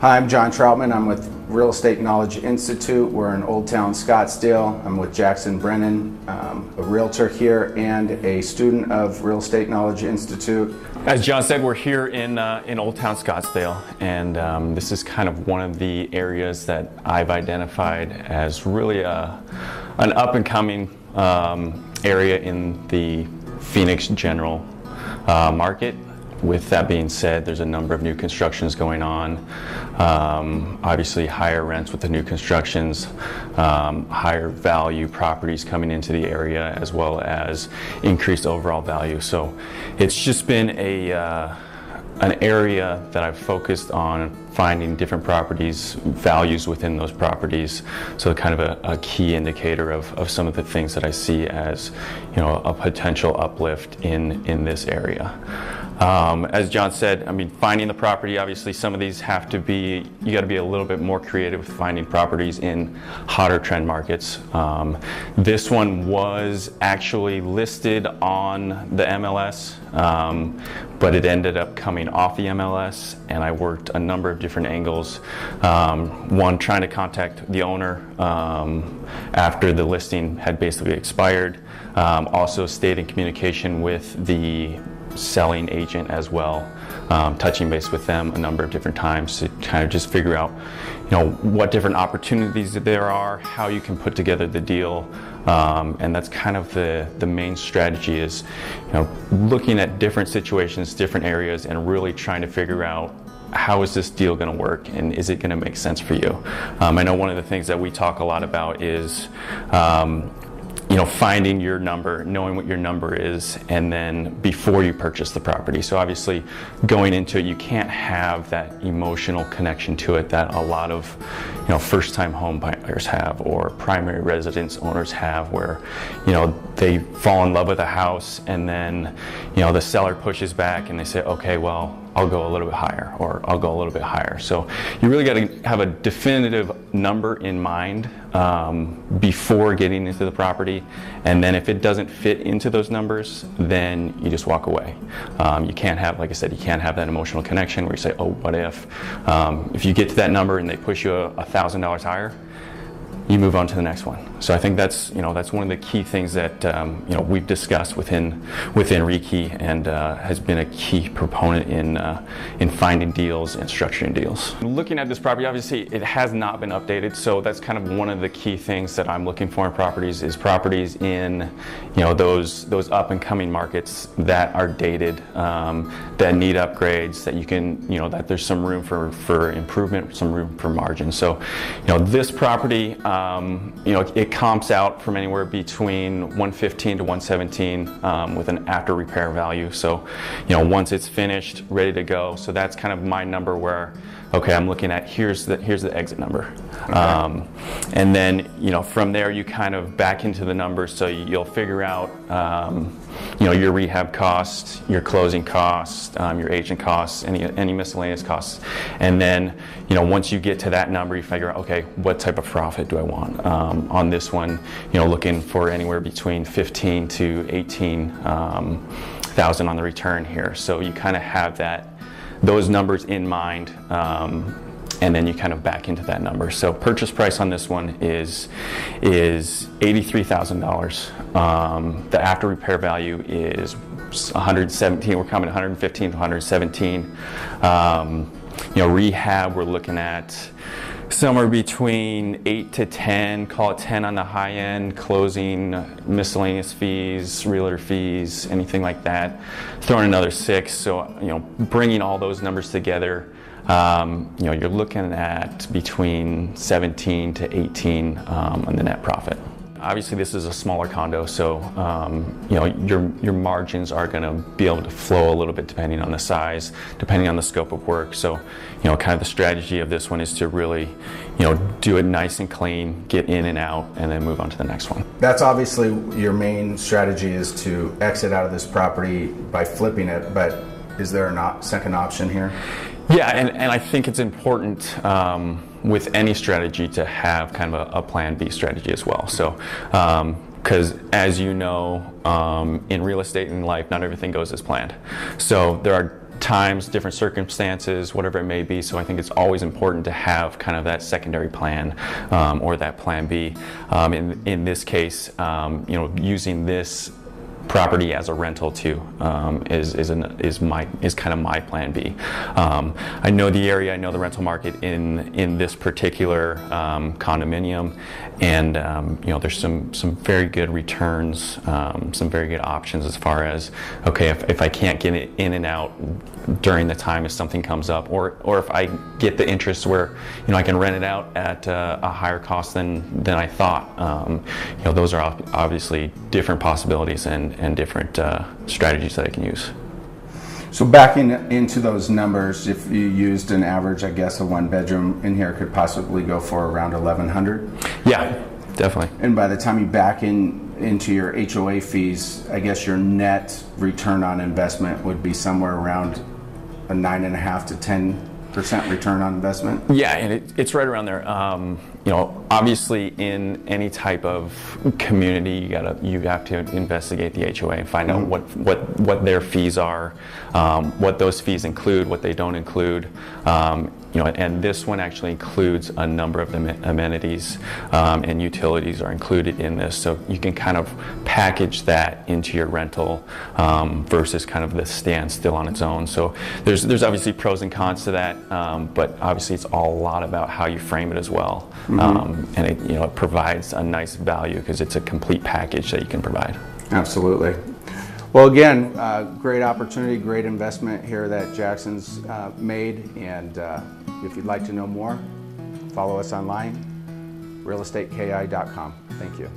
Hi, I'm John Trautman. I'm with Real Estate Knowledge Institute. We're in Old Town Scottsdale. I'm with Jackson Brennan, a realtor here and a student of Real Estate Knowledge Institute. As John said, we're here in Old Town Scottsdale, and this is kind of one of the areas that I've identified as really an up-and-coming area in the Phoenix general market. With that being said, there's a number of new constructions going on. Obviously higher rents with the new constructions, higher value properties coming into the area, as well as increased overall value. So it's just been an area that I've focused on finding different properties, values within those properties. So kind of a key indicator of some of the things that I see as, a potential uplift in this area. As John said, I mean, finding the property, obviously some of these have to be, you got to be a little bit more creative with finding properties in hotter trend markets. This one was actually listed on the MLS, but it ended up coming off the MLS, and I worked a number of different angles. One, trying to contact the owner after the listing had basically expired. Also stayed in communication with the selling agent as well, touching base with them a number of different times to kind of just figure out, what different opportunities there are, how you can put together the deal, and that's kind of the main strategy is, looking at different situations, different areas, and really trying to figure out how is this deal going to work and is it going to make sense for you. I know one of the things that we talk a lot about is finding your number, knowing what your number is, and then before you purchase the property. So obviously going into it, you can't have that emotional connection to it that a lot of first-time home buyers have, or primary residence owners have, where they fall in love with a house and then the seller pushes back and they say, okay, well, I'll go a little bit higher, or I'll go a little bit higher. So you really got to have a definitive number in mind before getting into the property, and then if it doesn't fit into those numbers, then you just walk away. You can't have, like I said, you can't have that emotional connection where you say, oh, what if? If you get to that number and they push you $1,000 higher, you move on to the next one. So I think that's that's one of the key things that we've discussed within REKI, and has been a key proponent in finding deals and structuring deals. Looking at this property, obviously it has not been updated, so that's kind of one of the key things that I'm looking for in properties is properties in those up and coming markets that are dated, that need upgrades, that you can that there's some room for improvement, some room for margin. So this property, it comps out from anywhere between 115 to 117 with an after repair value. So once it's finished, ready to go. So that's kind of my number where, okay, I'm looking at here's the exit number. Okay. And then from there you kind of back into the numbers, so you'll figure out your rehab costs, your closing costs, your agent costs, any miscellaneous costs, and then once you get to that number, you figure out, okay, what type of profit do I want? On this one, looking for anywhere between 15 to 18 thousand on the return here. So you kind of have those numbers in mind, and then you kind of back into that number. So purchase price on this one is $83,000. The after repair value is 117. We're coming 115 to 117. Rehab, we're looking at somewhere between 8 to 10, call it 10 on the high end, closing, miscellaneous fees, realtor fees, anything like that, throwing another 6. So, bringing all those numbers together, you're looking at between 17 to 18 on the net profit. Obviously this is a smaller condo, so your margins are going to be able to flow a little bit depending on the size, depending on the scope of work. So kind of the strategy of this one is to really do it nice and clean, get in and out, and then move on to the next one. That's obviously your main strategy, is to exit out of this property by flipping it, but is there a second option here? Yeah, and I think it's important with any strategy to have kind of a plan B strategy as well. So, because as you know, in real estate and life, not everything goes as planned. So there are times, different circumstances, whatever it may be. So I think it's always important to have kind of that secondary plan or that plan B. In this case, using this property as a rental too is kind of my plan B. I know the area, I know the rental market in this particular condominium, and there's some very good returns, some very good options as far as, okay, if I can't get it in and out during the time if something comes up, or if I get the interest where I can rent it out at a higher cost than I thought. Those are obviously different possibilities and different strategies that I can use. So backing into those numbers, if you used an average, I guess a one bedroom in here could possibly go for around 1,100? Yeah, definitely. And by the time you back into your HOA fees, I guess your net return on investment would be somewhere around a 9.5% to 10% return on investment? Yeah, and it's right around there. Obviously in any type of community, you have to investigate the HOA and find out what their fees are, what those fees include, what they don't include. And this one actually includes a number of amenities and utilities are included in this, so you can kind of package that into your rental versus kind of the standstill on its own. So there's obviously pros and cons to that, but obviously it's all a lot about how you frame it as well. And it provides a nice value because it's a complete package that you can provide. Absolutely. Well, again, great opportunity, great investment here that Jackson's made, and if you'd like to know more, follow us online, realestateki.com. Thank you.